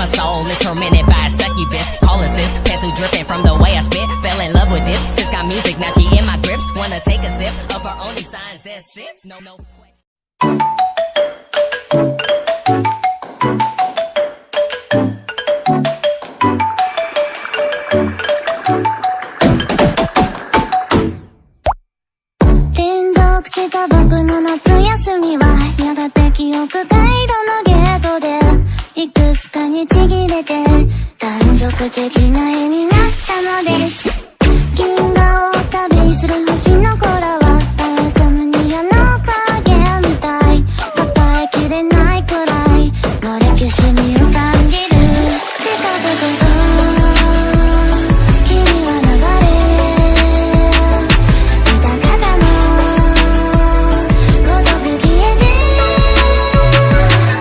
my soul is tormented by a succubus. Calling sis, pencil dripping from the way I spit. Fell in love with this, sis got music, now she in my grips. Wanna take a sip of her only signs that sits. No. した僕の夏休みはやがて記憶回路のゲートでいくつかにちぎれて断続的な絵になったのです。銀河を旅する星の子らはバイオサムニアの影みたい抱えきれないくらいの歴史に浮かんでる。デカデカと君は流れ歌方のごとく消えて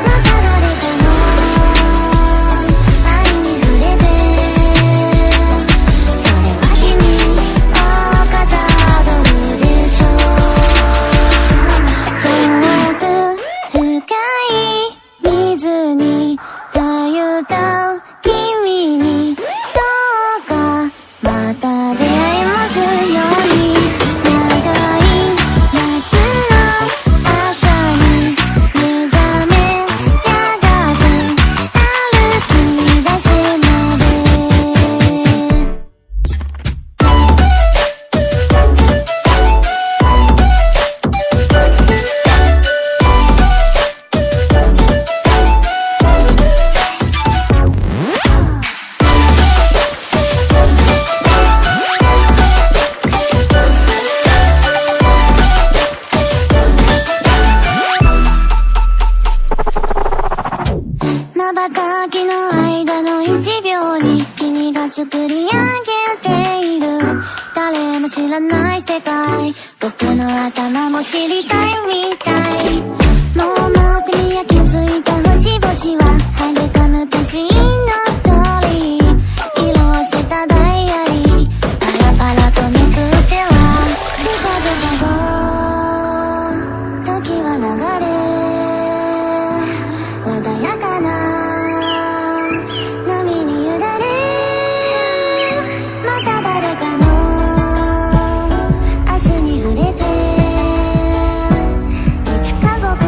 また誰かの愛に触れてそれは君をかたどるでしょう。遠く深い水にたう君にどうかまた出会えますように。長い夏の朝に目覚めやがて歩き出すまで瞬きの間の1秒に君が作り上げている誰も知らない世界僕の頭も知りたいみたい。盲目に焼き付いた星々は遥か昔のストーリー色あせたダイアリーパラパラとめくってはデカデカと時は流れ穏やかな波に揺られまた誰かの明日に触れていつか僕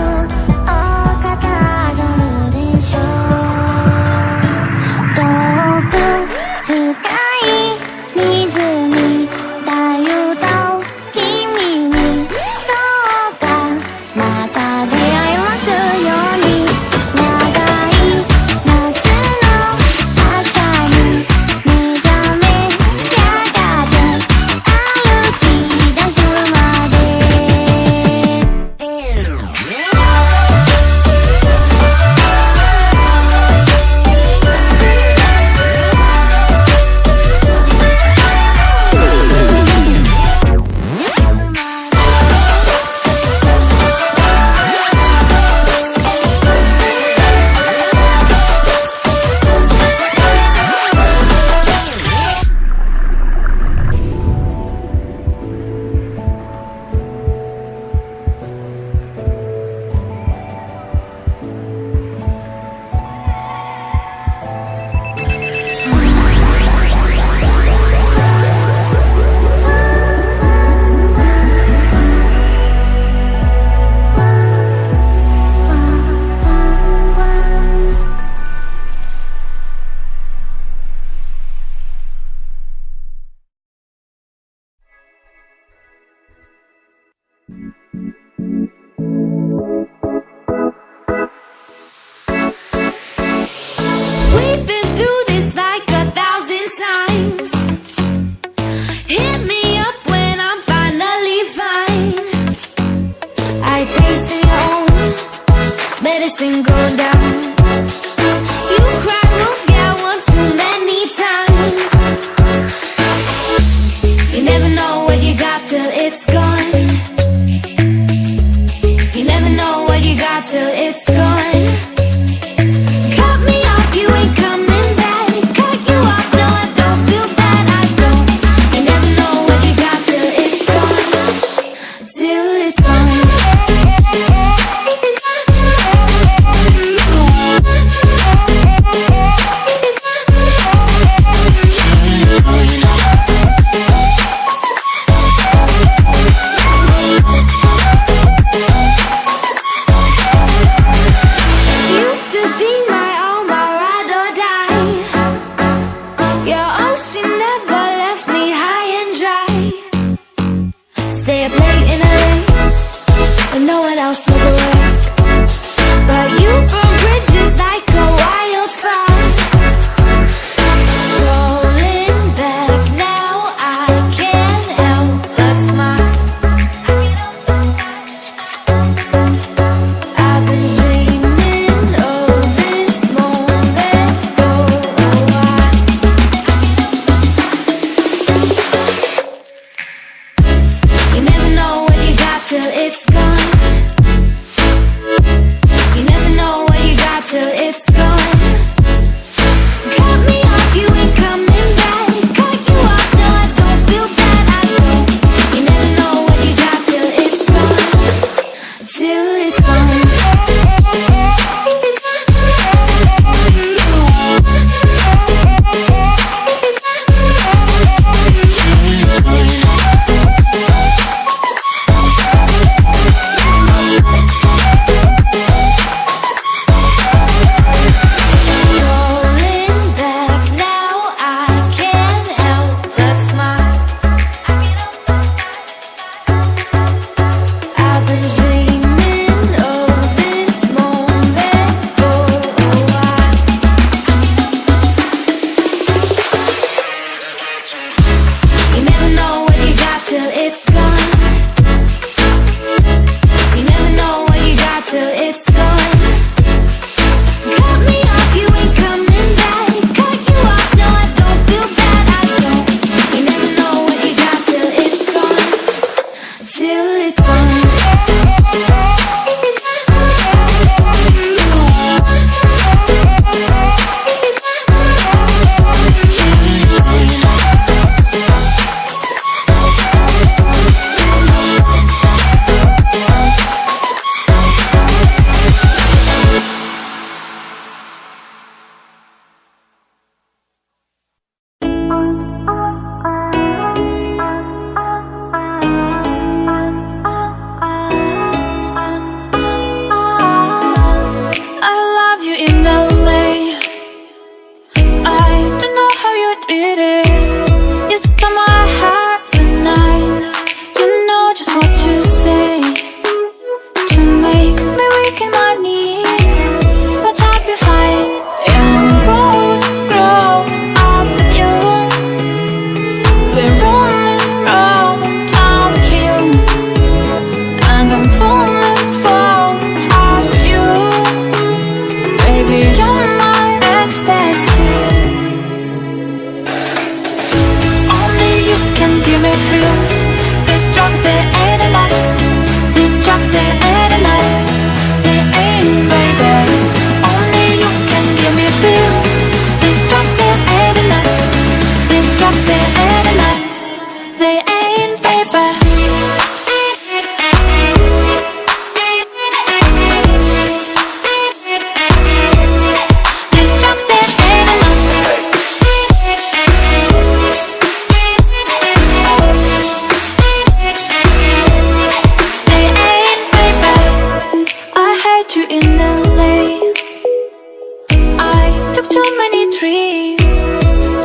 took too many dreams.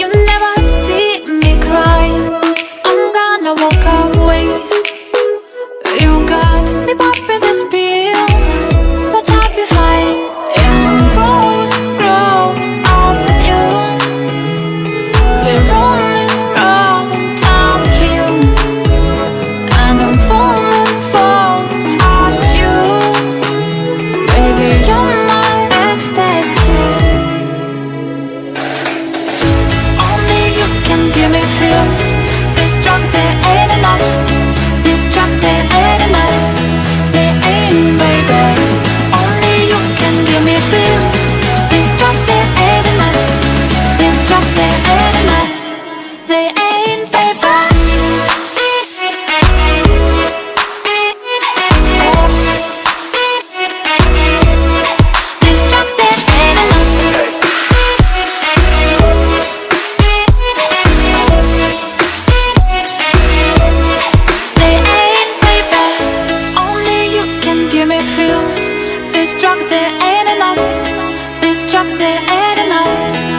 You never see me cry. I'm gonna walk away. You got me popping these pills. Let's happy fight and grow up with you. We're rolling round down the hill, and I'm falling hard with you. Baby, you're my ecstasy. Only you can give me feels. This drug, there ain't enough. This drug, there ain't enough. There ain't, baby. Only you can give me feels. This drug, there ain't enough. This drug, there ain't enough. They ain't, baby. This drug, there ain't enough. They ain't, baby. Only you can give me feels. This drug, there ain't enough. This drug, there ain't enough.